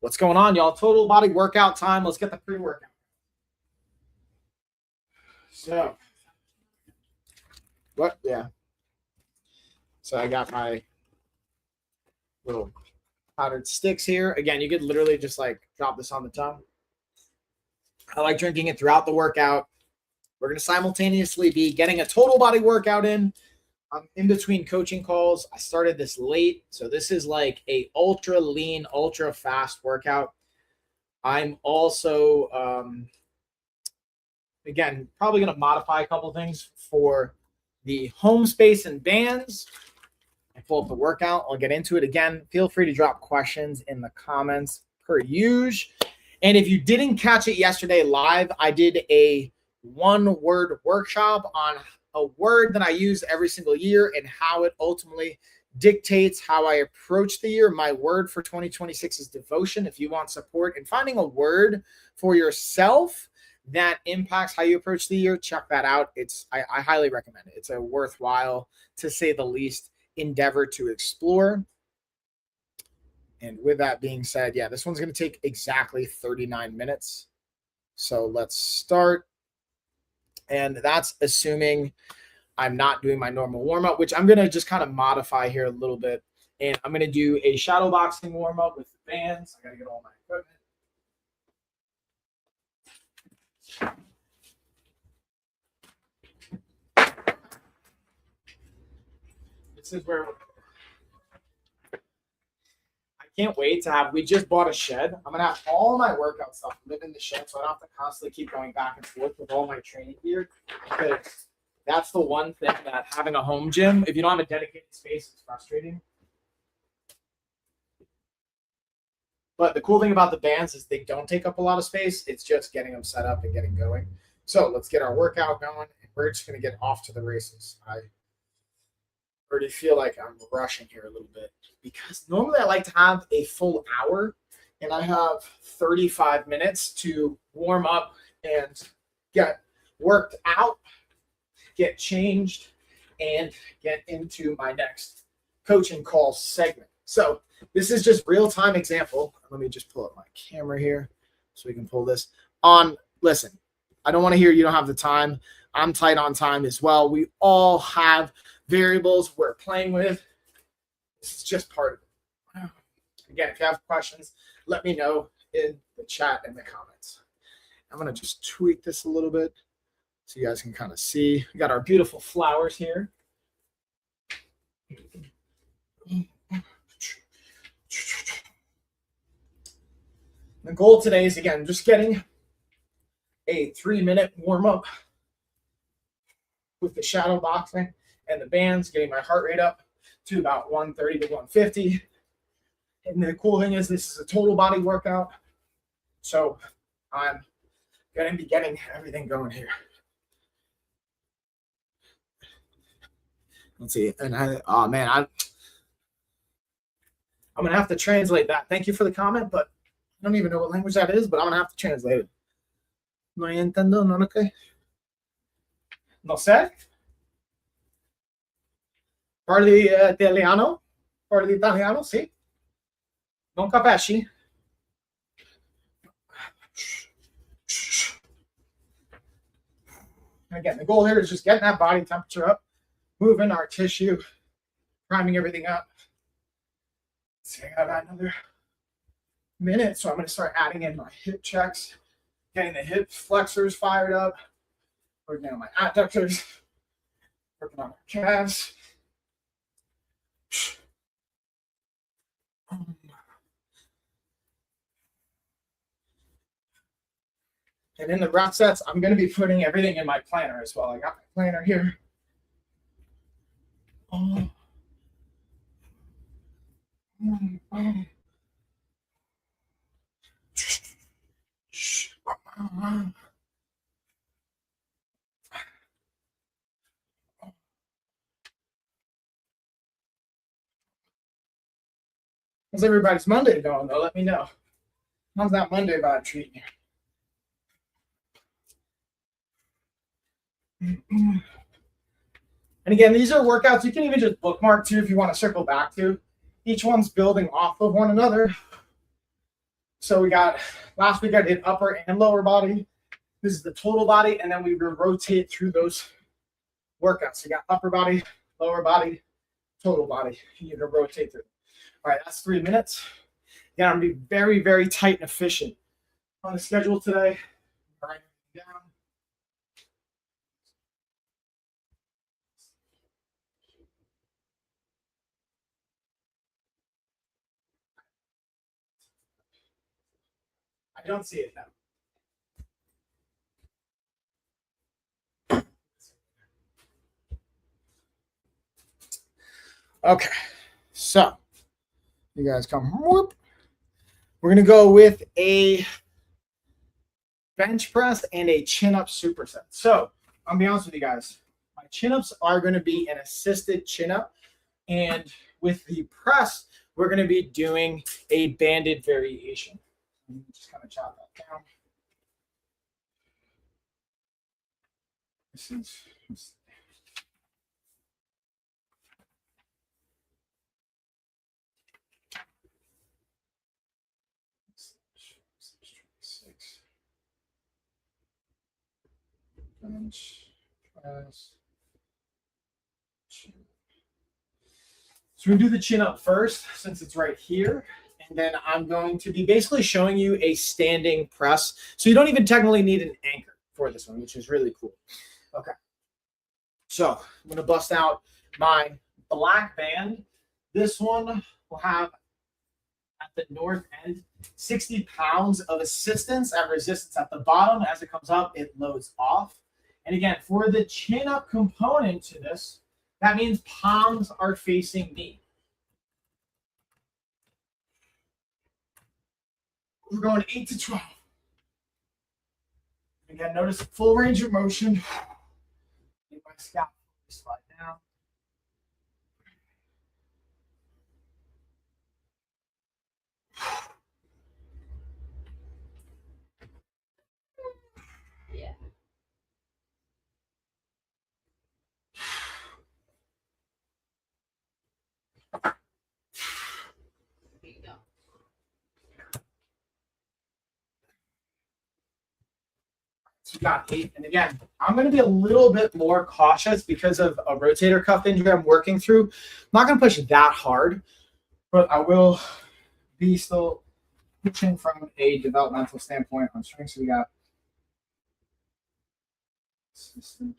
What's going on, y'all? Total body workout time. Let's get the pre-workout. So, what? Yeah. So I got my little powdered sticks here. Again, you could literally just like drop this on the tongue. I like drinking it throughout the workout. We're going to simultaneously be getting a total body workout in. I'm in between coaching calls. I started this late, so this is like a ultra lean, ultra fast workout. I'm also, again, probably going to modify a couple things for the home space and bands. I pull up the workout. I'll get into it again. Feel free to drop questions in the comments per usual. And if you didn't catch it yesterday live, I did a one-word workshop on a word that I use every single year and how it ultimately dictates how I approach the year. My word for 2026 is devotion. If you want support in finding a word for yourself that impacts how you approach the year, check that out. I highly recommend it. It's a worthwhile, to say the least, endeavor to explore. And with that being said, yeah, this one's going to take exactly 39 minutes. So let's start. And that's assuming I'm not doing my normal warm-up, which I'm going to just kind of modify here a little bit. And I'm going to do a shadow boxing warm-up with the bands. I got to get all my equipment. This is where I can't wait to have. We just bought a shed. I'm going to have all my workout stuff live in the shed, so I don't have to constantly keep going back and forth with all my training gear. Because that's the one thing that having a home gym, if you don't have a dedicated space, it's frustrating. But the cool thing about the bands is they don't take up a lot of space. It's just getting them set up and getting going. So let's get our workout going, and we're just going to get off to the races. I already feel like I'm rushing here a little bit because normally I like to have a full hour, and I have 35 minutes to warm up and get worked out, get changed, and get into my next coaching call segment. So this is just real-time example. Let me just pull up my camera here so we can pull this on. Listen, I don't want to hear you don't have the time. I'm tight on time as well. We all have variables we're playing with. This is just part of it. Again, if you have questions, let me know in the chat and the comments. I'm going to just tweak this a little bit so you guys can kind of see. We got our beautiful flowers here. The goal today is, again, just getting a 3-minute warm-up with the shadow boxing and the bands, getting my heart rate up to about 130 to 150. And the cool thing is this is a total body workout. So I'm going to be getting everything going here. Let's see. And I'm going to have to translate that. Thank you for the comment, but I don't even know what language that is, but I'm going to have to translate it. No entiendo, no lo que. No sé. Parli italiano? Parli italiano, sì. Non capisci? And again, the goal here is just getting that body temperature up, moving our tissue, priming everything up. So I got another minute, so I'm going to start adding in my hip checks, getting the hip flexors fired up, working on my adductors, working on my calves. And in the rep sets, I'm going to be putting everything in my planner as well. I got my planner here. How's everybody's Monday going, though? Let me know. How's that Monday vibe treating you? And again, these are workouts you can even just bookmark too if you want to circle back to. Each one's building off of one another. So we got, last week I did upper and lower body. This is the total body, and then we rotate through those workouts. So you got upper body, lower body, total body. You can rotate through. All right, that's 3 minutes. Yeah, I'm gonna be very, very tight and efficient on the schedule today. All right, down. I don't see it now. Okay, so you guys come. Whoop. We're gonna go with a bench press and a chin-up superset. So I'll be honest with you guys. My chin-ups are going to be an assisted chin-up, and with the press, we're going to be doing a banded variation. Just kind of chop that down. This is bench press. So we do the chin up first, since it's right here. And then I'm going to be basically showing you a standing press. So you don't even technically need an anchor for this one, which is really cool. Okay. So I'm going to bust out my black band. This one will have at the north end 60 pounds of assistance and resistance at the bottom. As it comes up, it loads off. And again, for the chin up component to this, that means palms are facing me. We're going 8 to 12. Again, notice full range of motion. Make my scalp slide down. Yeah. So we got 8. And again, I'm going to be a little bit more cautious because of a rotator cuff injury I'm working through. I'm not going to push that hard, but I will be still pushing from a developmental standpoint on strength. So we got assistant.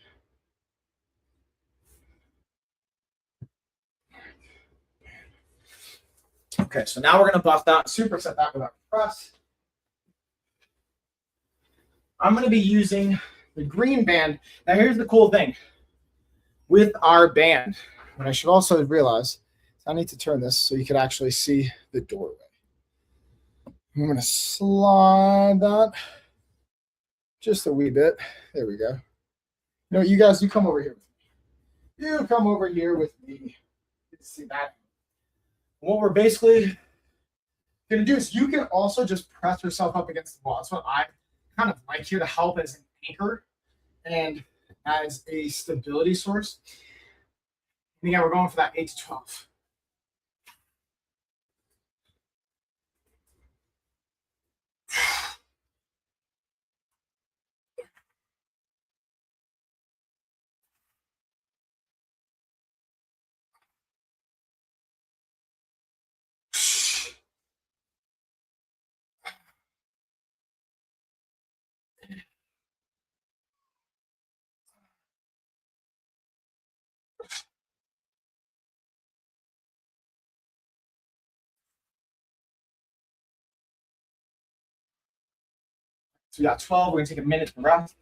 Okay, so now we're going to bust out superset that with our press. I'm going to be using the green band. Now, here's the cool thing with our band. What I should also realize, I need to turn this so you can actually see the doorway. I'm going to slide that just a wee bit. There we go. No, you guys, you come over here with me. You come over here with me. See that? What we're basically going to do is you can also just press yourself up against the wall. That's what I kind of like here to help as an anchor and as a stability source. And again, we're going for that 8 to 12. So we got 12. We're going to take a minute to rest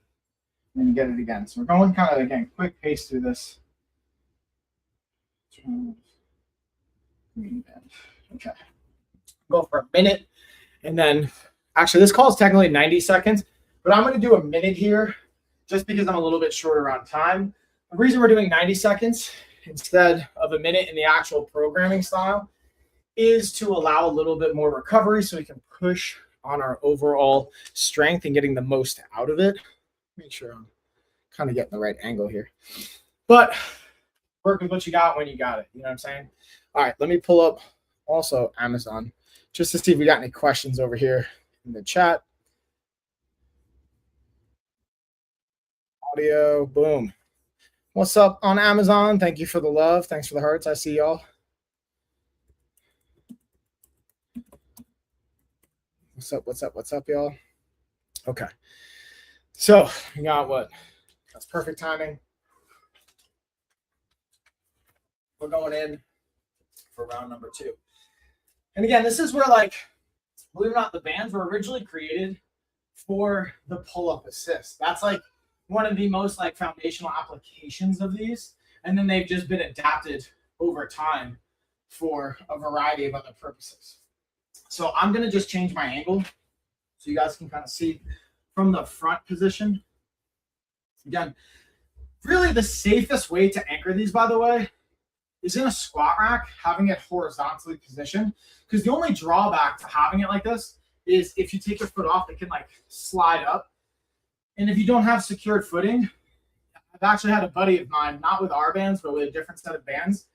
and then get it again. So we're going kind of, again, quick pace through this. 12. Okay. Go for a minute. And then, actually, this call is technically 90 seconds, but I'm going to do a minute here just because I'm a little bit shorter on time. The reason we're doing 90 seconds instead of a minute in the actual programming style is to allow a little bit more recovery so we can push on our overall strength and getting the most out of it. Make sure I'm kind of getting the right angle here. But work with what you got when you got it. You know what I'm saying? All right, let me pull up also Amazon just to see if we got any questions over here in the chat. Audio, boom. What's up on Amazon? Thank you for the love. Thanks for the hearts. I see y'all. What's up? What's up? What's up, y'all? Okay. So we got what? That's perfect timing. We're going in for round number 2. And again, this is where, like, believe it or not, the bands were originally created for the pull-up assist. That's like one of the most like foundational applications of these. And then they've just been adapted over time for a variety of other purposes. So I'm going to just change my angle so you guys can kind of see from the front position. Again, really the safest way to anchor these, by the way, is in a squat rack, having it horizontally positioned. Because the only drawback to having it like this is if you take your foot off, it can like slide up. And if you don't have secured footing, I've actually had a buddy of mine, not with our bands, but with a different set of bands,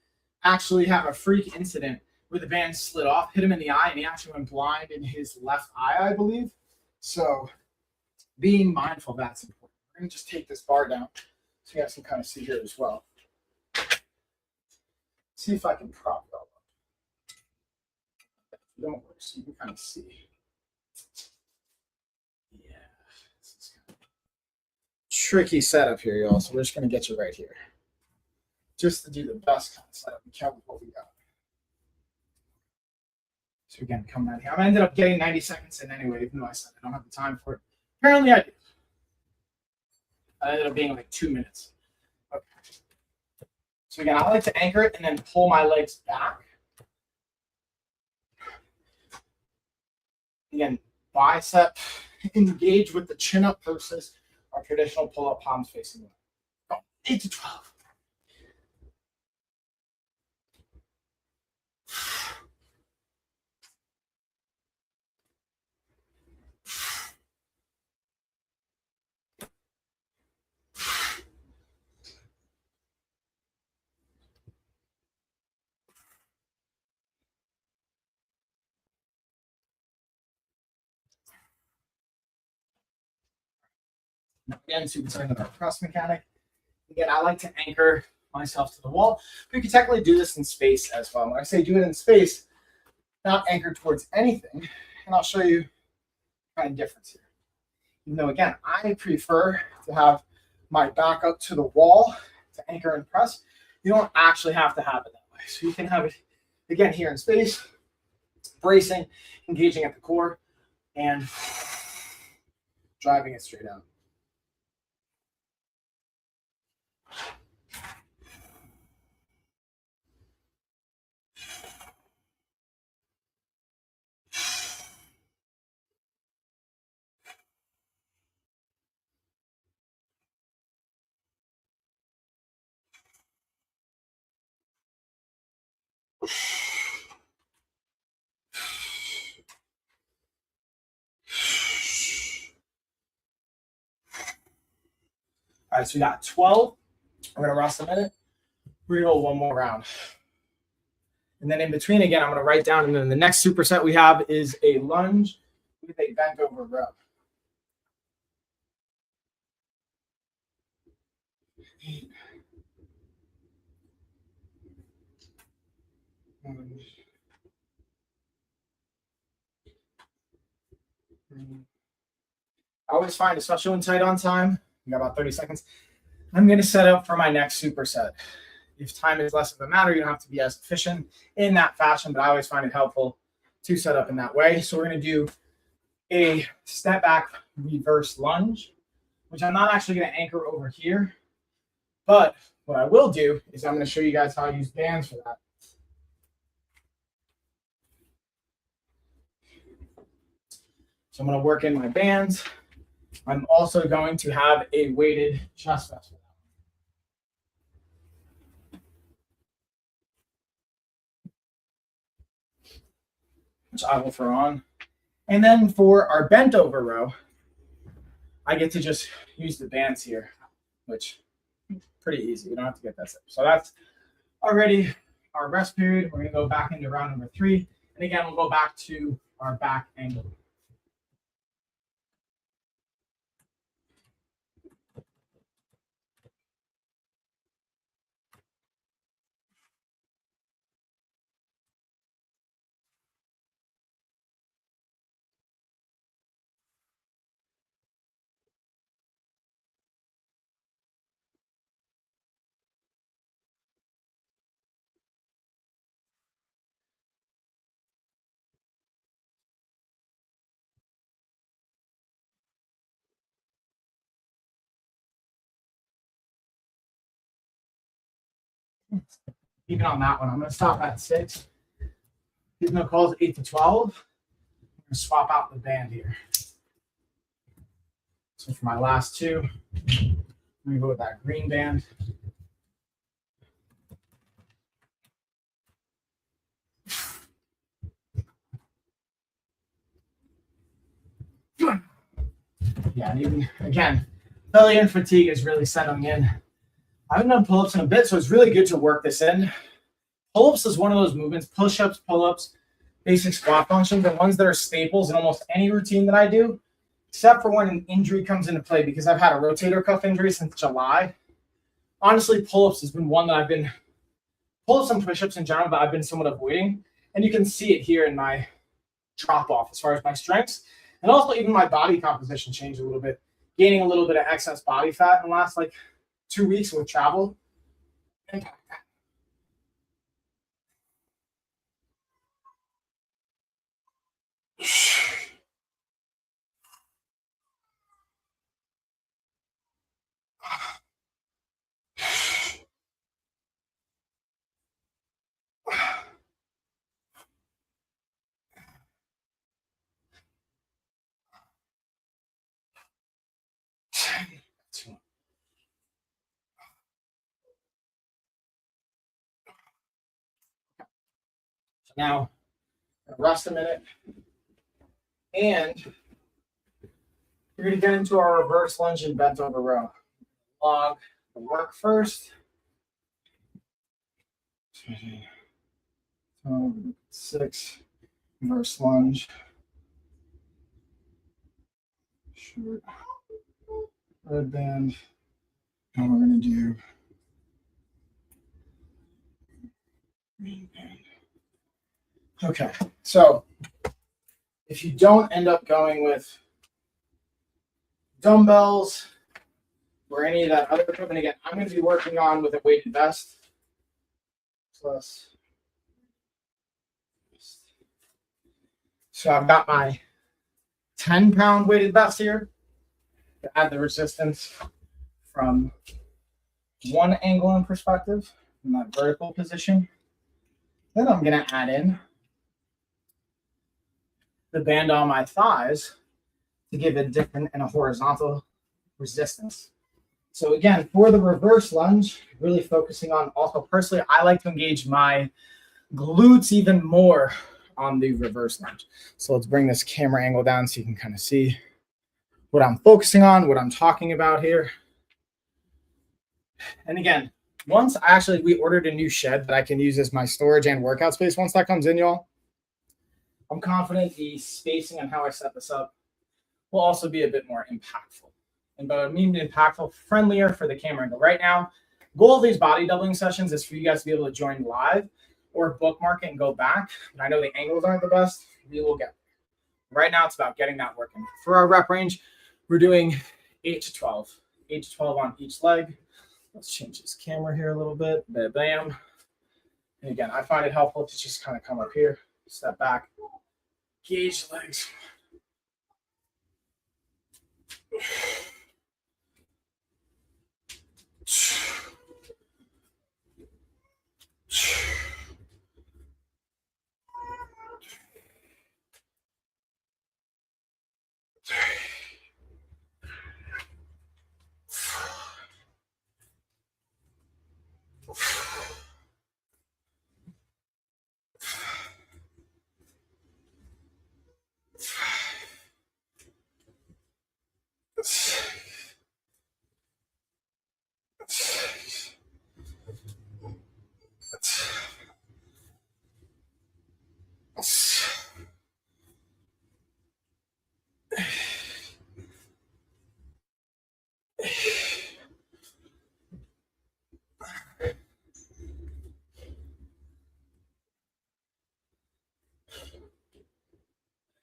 actually have a freak incident where the band slid off, hit him in the eye, and he actually went blind in his left eye, I believe. So being mindful of that's important. We're going to just take this bar down so you guys can kind of see here as well. See if I can prop it up. Don't worry, so you can kind of see. Yeah, this is kind of tricky setup here, y'all. So we're just going to get you right here. Just to do the best kind of setup we can with what we got. So again, come out here. I ended up getting 90 seconds in anyway, even though I said I don't have the time for it. Apparently I do. I ended up being like 2 minutes. Okay. So again, I like to anchor it and then pull my legs back. Again, bicep engage with the chin up versus our traditional pull-up palms facing up. Go. 8 to 12. Again, so you can start with our cross mechanic. Again, I like to anchor myself to the wall. But you can technically do this in space as well. When I say do it in space, not anchored towards anything. And I'll show you kind of difference here. Even though, again, I prefer to have my back up to the wall to anchor and press. You don't actually have to have it that way. So you can have it, again, here in space, bracing, engaging at the core, and driving it straight out. All right, so we got 12. We're going to rest a minute. We're going to go one more round. And then in between, again, I'm going to write down, and then the next superset we have is a lunge with a bent over row. I always find, especially when tight on time, we got about 30 seconds, I'm going to set up for my next superset. If time is less of a matter, you don't have to be as efficient in that fashion, but I always find it helpful to set up in that way. So we're going to do a step back reverse lunge, which I'm not actually going to anchor over here. But what I will do is I'm going to show you guys how I use bands for that. So I'm going to work in my bands. I'm also going to have a weighted chest vest. Which I will throw on. And then for our bent over row, I get to just use the bands here, which is pretty easy. We don't have to get that set. So that's already our rest period. We're going to go back into round number 3. And again, we'll go back to our back angle. Even on that one, I'm going to stop at 6. Even though it calls 8 to 12, I'm going to swap out the band here. So for my last 2, I'm going to go with that green band. Yeah, and even, again, failure and fatigue is really settling in. I haven't done pull-ups in a bit, so it's really good to work this in. Pull-ups is one of those movements, push-ups, pull-ups, basic squat functions, and ones that are staples in almost any routine that I do, except for when an injury comes into play, because I've had a rotator cuff injury since July. Honestly, pull-ups has been one that I've been, pull-ups and push-ups in general, that I've been somewhat avoiding. And you can see it here in my drop-off as far as my strengths. And also even my body composition changed a little bit, gaining a little bit of excess body fat in the last 2 weeks with travel. So now, rest a minute, and we're going to get into our reverse lunge and bent over row. Log the work first. 6, reverse lunge. Short, red band. And we're going to do green band. Okay, so if you don't end up going with dumbbells or any of that other equipment, again, I'm going to be working on with a weighted vest plus. So I've got my 10-pound weighted vest here to add the resistance from one angle and perspective in that vertical position. Then I'm going to add in the band on my thighs to give a different and a horizontal resistance. So again, for the reverse lunge, really focusing on, also personally, I like to engage my glutes even more on the reverse lunge. So let's bring this camera angle down so you can kind of see what I'm focusing on, what I'm talking about here. And again, we ordered a new shed that I can use as my storage and workout space. Once that comes in, y'all, I'm confident the spacing and how I set this up will also be a bit more impactful. And by I mean impactful, friendlier for the camera angle. Right now, the goal of these body doubling sessions is for you guys to be able to join live or bookmark it and go back. And I know the angles aren't the best. We will get there. Right now, it's about getting that working. For our rep range, we're doing 8 to 12. 8 to 12 on each leg. Let's change this camera here a little bit. Bam, bam. And again, I find it helpful to just kind of come up here, step back, gauge the legs.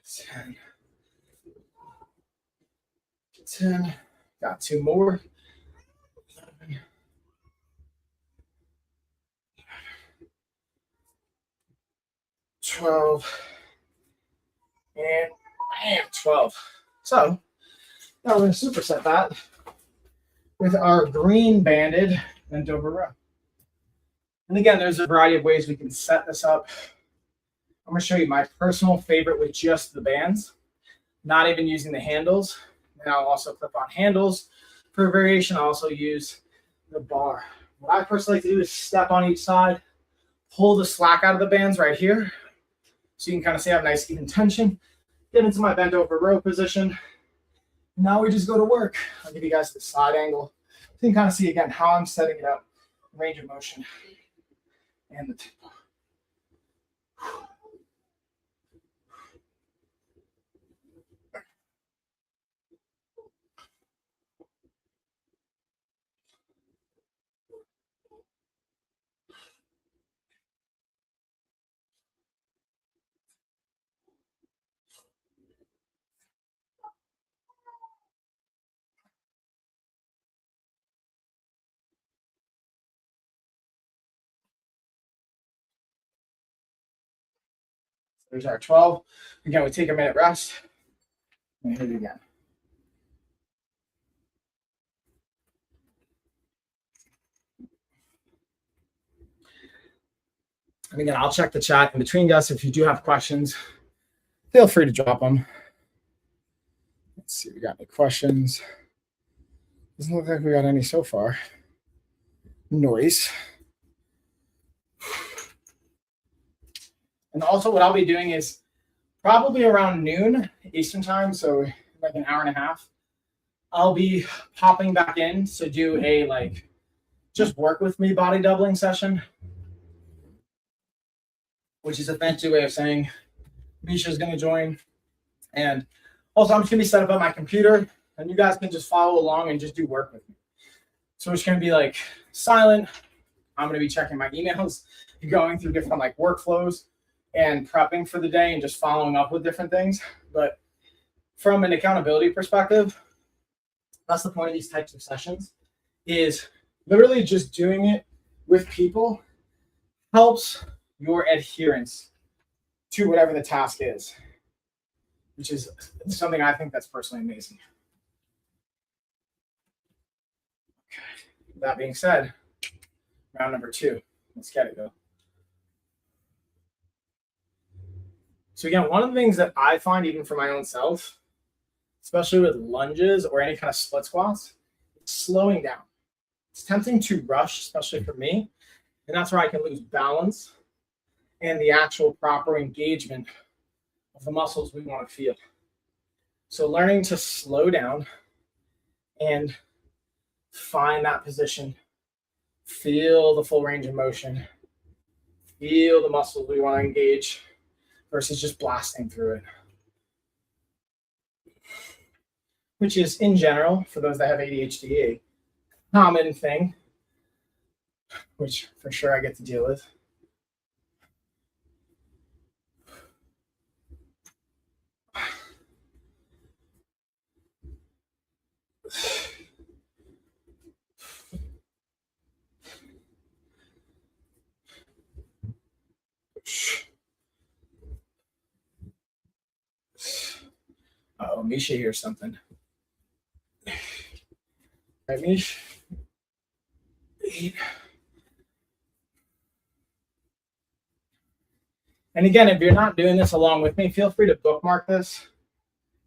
10. 10. Got 2 more. 11. 12. And bam, 12. So now we're going to superset that with our green banded bent over row. And again, there's a variety of ways we can set this up. I'm going to show you my personal favorite with just the bands, not even using the handles. And I'll also clip on handles. For variation, I'll also use the bar. What I personally like to do is step on each side, pull the slack out of the bands right here. So you can kind of see I have nice even tension. Get into my bent over row position. Now we just go to work. I'll give you guys the side angle. So you can kind of see again how I'm setting it up, range of motion, and the tempo. There's our 12. Again, we take a minute rest and hit it again. And again, I'll check the chat in between, guys. If you do have questions, feel free to drop them. Let's see, we got any questions? Doesn't look like we got any so far. Noise. And also what I'll be doing is probably around noon Eastern time, so like an hour and a half, I'll be popping back in to do a just work with me body doubling session, which is a fancy way of saying Misha's going to join. And also I'm just going to be set up on my computer and you guys can just follow along and just do work with me. So it's going to be silent. I'm going to be checking my emails, going through different workflows and prepping for the day and just following up with different things. But from an accountability perspective, that's the point of these types of sessions, is literally just doing it with people helps your adherence to whatever the task is, which is something I think that's personally amazing. Okay. That being said, round number 2. Let's get it, though. So again, one of the things that I find even for my own self, especially with lunges or any kind of split squats, it's slowing down. It's tempting to rush, especially for me. And that's where I can lose balance and the actual proper engagement of the muscles we want to feel. So learning to slow down and find that position, feel the full range of motion, feel the muscles we want to engage versus just blasting through it. Which is, in general, for those that have ADHD, a common thing, which for sure I get to deal with. Uh-oh, Misha hears something. Right, Mish? 8. And again, if you're not doing this along with me, feel free to bookmark this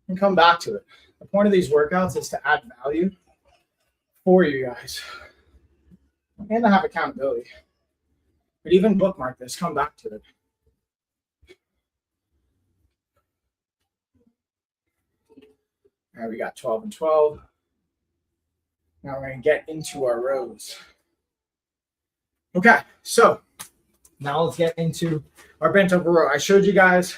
and come back to it. The point of these workouts is to add value for you guys and to have accountability. But even bookmark this, come back to it. All right, we got 12 and 12. Now we're going to get into our rows. Okay, so now let's get into our bent over row. I showed you guys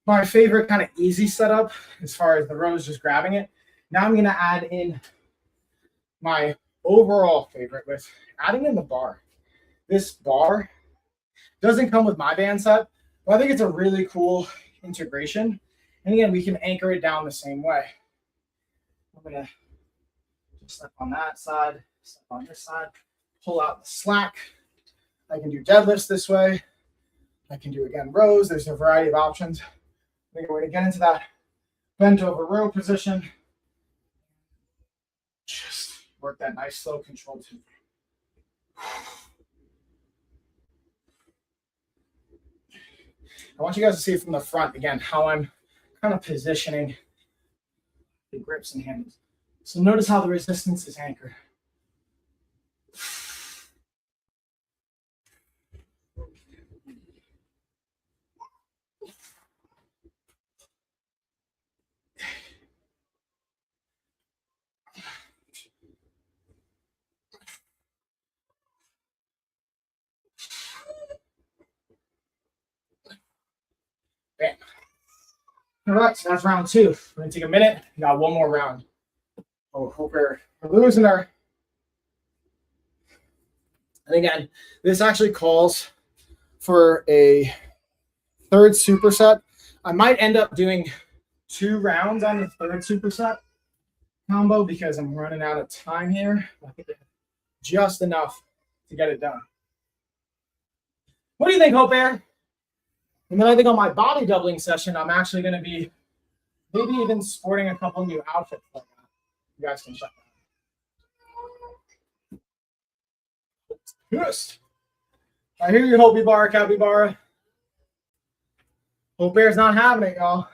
my favorite kind of easy setup as far as the rows, just grabbing it. Now I'm going to add in my overall favorite with adding in the bar. This bar doesn't come with my band set, but I think it's a really cool integration. And again, we can anchor it down the same way. I'm gonna just step on that side, step on this side, pull out the slack. I can do deadlifts this way. I can do, again, rows. There's a variety of options. We're going to get into that bent over row position. Just work that nice, slow, controlled tempo. I want you guys to see from the front, again, how I'm kind of positioning the grips and handles. So notice how the resistance is anchored. Bam. All right, so that's round 2. We're gonna take a minute. We got one more round. Oh, hope we're losing our. And again, this actually calls for a third superset. I might end up doing 2 rounds on the third superset combo because I'm running out of time here. I think just enough to get it done. What do you think, Hope Air? And then I think on my body doubling session, I'm actually going to be maybe even sporting a couple new outfits like that. You guys can check that out. Yes. I hear you, Hope Bar, Capybara. Hope Air's not having it, y'all.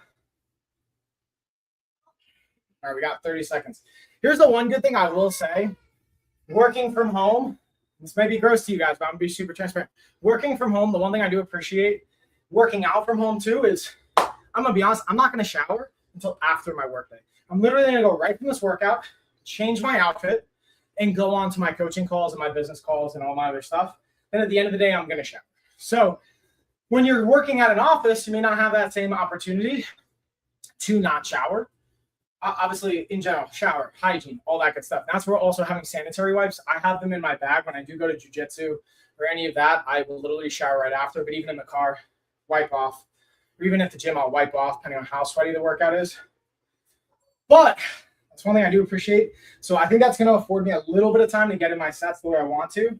All right, we got 30 seconds. Here's the one good thing I will say. Working from home, this may be gross to you guys, but I'm going to be super transparent. Working from home, the one thing I do appreciate working out from home too is, I'm going to be honest, I'm not going to shower until after my workday. I'm literally going to go right from this workout, change my outfit, and go on to my coaching calls and my business calls and all my other stuff. Then at the end of the day, I'm going to shower. So when you're working at an office, you may not have that same opportunity to not shower. Obviously, in general, shower, hygiene, all that good stuff. That's where also having sanitary wipes. I have them in my bag when I do go to jiu-jitsu or any of that. I will literally shower right after, but even in the car, wipe off. Or even at the gym, I'll wipe off, depending on how sweaty the workout is. But that's one thing I do appreciate. So I think that's going to afford me a little bit of time to get in my sets the way I want to.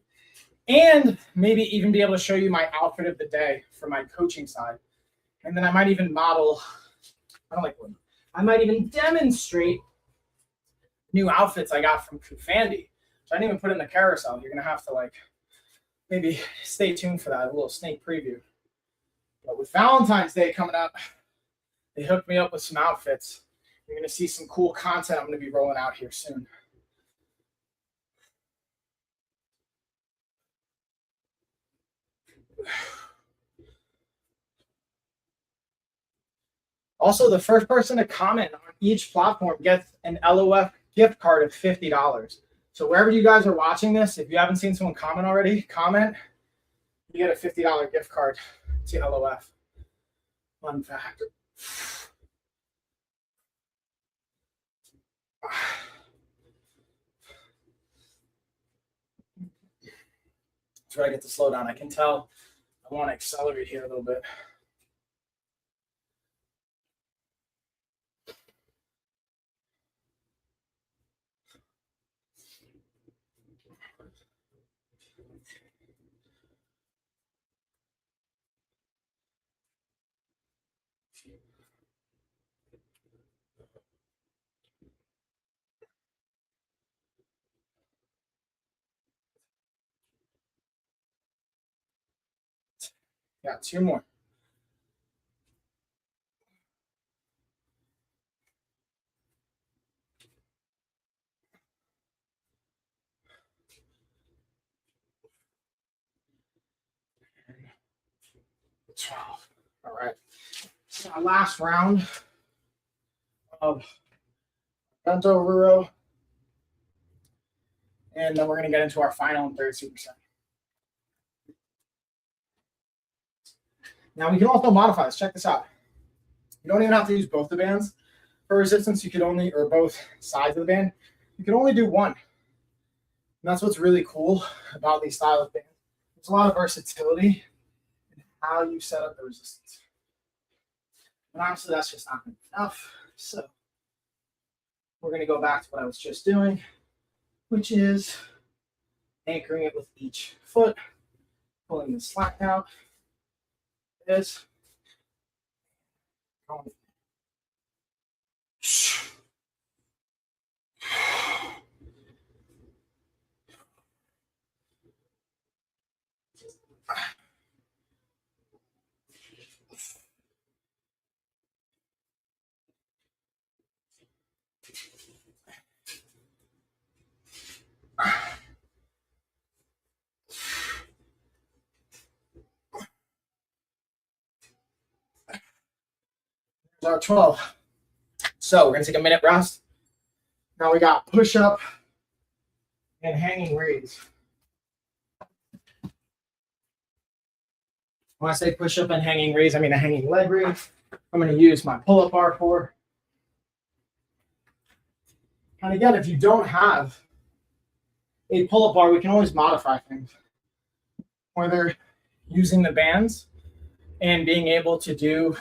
And maybe even be able to show you my outfit of the day for my coaching side. And then I might even model, I don't like women. I might even demonstrate new outfits I got from Kufandi, which I didn't even put in the carousel. You're going to have to maybe stay tuned for that, a little sneak preview. But with Valentine's Day coming up, they hooked me up with some outfits. You're going to see some cool content I'm going to be rolling out here soon. Also, the first person to comment on each platform gets an LOF gift card of $50. So wherever you guys are watching this, if you haven't seen someone comment already, comment. You get a $50 gift card to LOF. Fun fact. That's where I get to slow down. I can tell I want to accelerate here a little bit. Got 2 more. And 12. All right. So our last round of bent over row. And then we're going to get into our final and third superset. Now we can also modify this. Check this out. You don't even have to use both the bands for resistance. You could only, or both sides of the band. You can only do one. And that's what's really cool about these style of bands. There's a lot of versatility in how you set up the resistance. And honestly, that's just not enough. So we're going to go back to what I was just doing, which is anchoring it with each foot, pulling the slack out. This. Our 12. So we're going to take a minute rest. Now we got push up and hanging raise. When I say push up and hanging raise, I mean a hanging leg raise. I'm going to use my pull up bar for. And again, if you don't have a pull up bar, we can always modify things. Whether using the bands and being able to do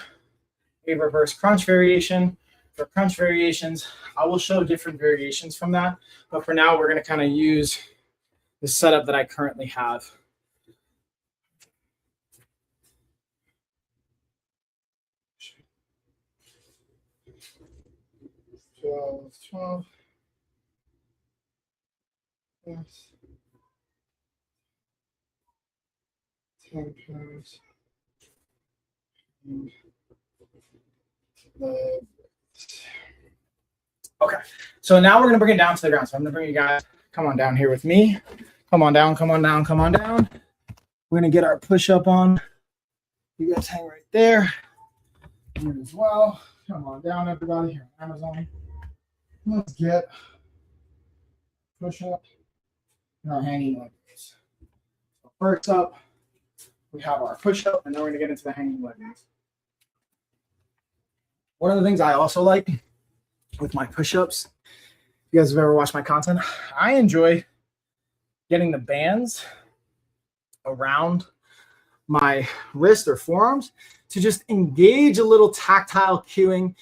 a reverse crunch variation. For crunch variations, I will show different variations from that. But for now, we're going to kind of use the setup that I currently have. Twelve. Yes. 10 pounds. Okay, so now we're going to bring it down to the ground. So I'm going to bring you guys, come on down here with me. Come on down, come on down, come on down. We're going to get our push up on. You guys hang right there. You as well. Come on down, everybody. Here, Amazon. Let's get push up and our hanging leg raise. So first up, we have our push up, and then we're going to get into the hanging leg raise. One of the things I also like with my push-ups, if you guys have ever watched my content, I enjoy getting the bands around my wrist or forearms to just engage a little tactile cueing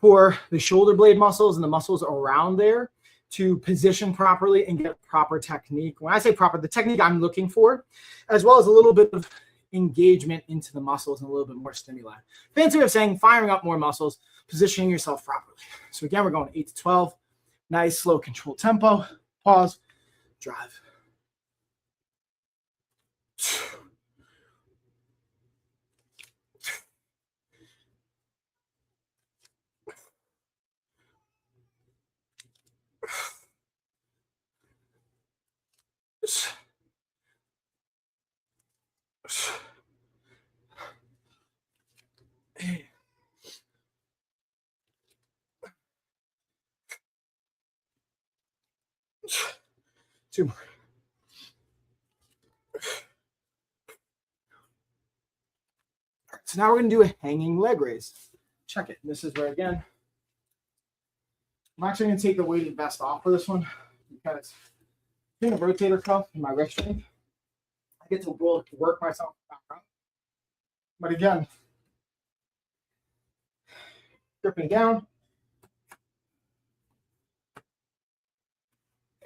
for the shoulder blade muscles and the muscles around there to position properly and get proper technique. When I say proper, the technique I'm looking for, as well as a little bit of engagement into the muscles and a little bit more stimuli. Fancy way of saying firing up more muscles, positioning yourself properly. So again, we're going 8 to 12. Nice, slow, controlled tempo. Pause, drive. Two more. So now we're going to do a hanging leg raise. Check it. This is where, again, I'm actually going to take the weighted vest off for this one because being a rotator cuff in my wrist strength, I get to work myself back up. But again, gripping down,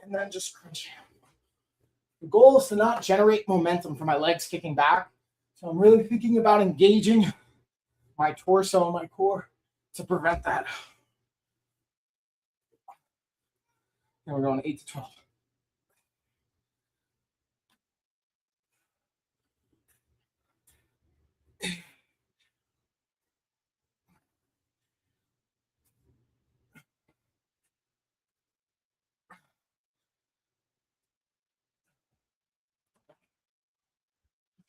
and then just crunching. The goal is to not generate momentum for my legs kicking back. So I'm really thinking about engaging my torso and my core to prevent that. And we're going 8 to 12.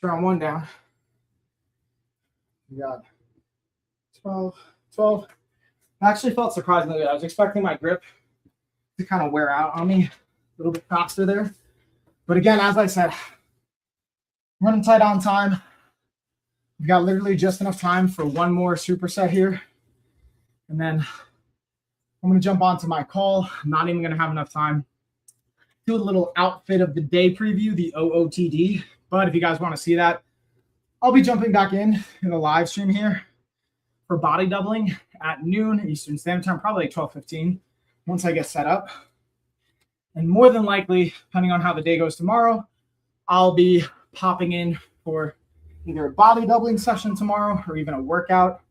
Round one down. We got 12. I actually felt surprisingly good. I was expecting my grip to kind of wear out on me a little bit faster there. But again, as I said, running tight on time. We've got literally just enough time for one more superset here. And then I'm going to jump onto my call. I'm not even going to have enough time. Do a little outfit of the day preview, the OOTD. But if you guys want to see that, I'll be jumping back in the live stream here for body doubling at noon Eastern Standard Time, probably like 12:15 once I get set up. And more than likely, depending on how the day goes tomorrow, I'll be popping in for either a body doubling session tomorrow or even a workout.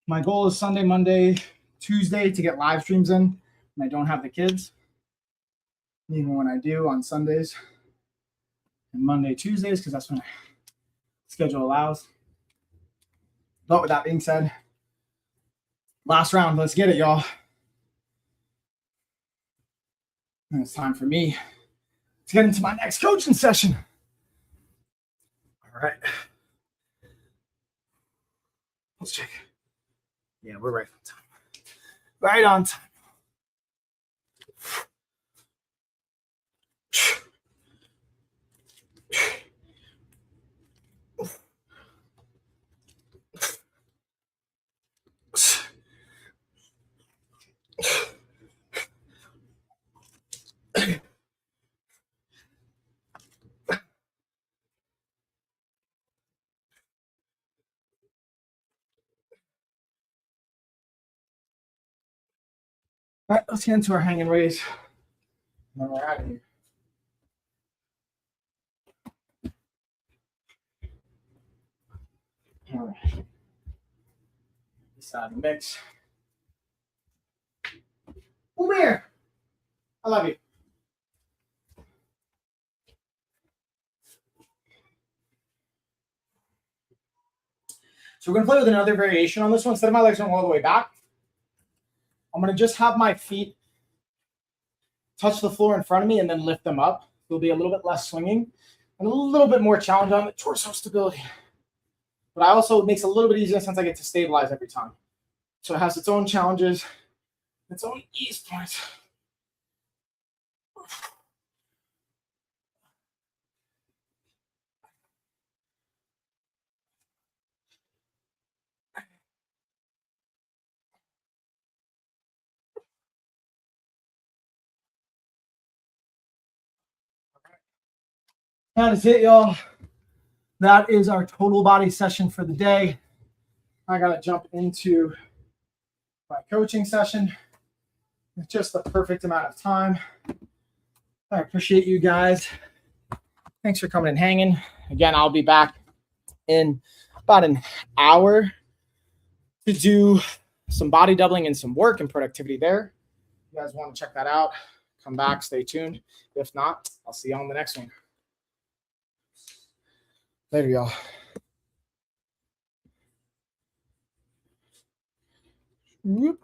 My goal is Sunday, Monday, Tuesday to get live streams in when I don't have the kids. Even when I do on Sundays and Monday, Tuesdays, because that's when my schedule allows. But with that being said, last round, let's get it, y'all. And it's time for me to get into my next coaching session. All right. Let's check. Yeah, we're right on time. Right on time. All right, let's get into our hang and raise. And then we're out of here. All right. This side of the mix. Come here. I love you. So we're going to play with another variation on this one. Instead of my legs going all the way back, I'm going to just have my feet touch the floor in front of me and then lift them up. There'll be a little bit less swinging and a little bit more challenge on the torso stability. But it makes it a little bit easier since I get to stabilize every time. So it has its own challenges, its own ease points. That is it, y'all. That is our total body session for the day. I got to jump into my coaching session. It's just the perfect amount of time. I appreciate you guys. Thanks for coming and hanging. Again, I'll be back in about an hour to do some body doubling and some work and productivity there. If you guys want to check that out, come back, stay tuned. If not, I'll see you on the next one. Later, y'all. Whoop.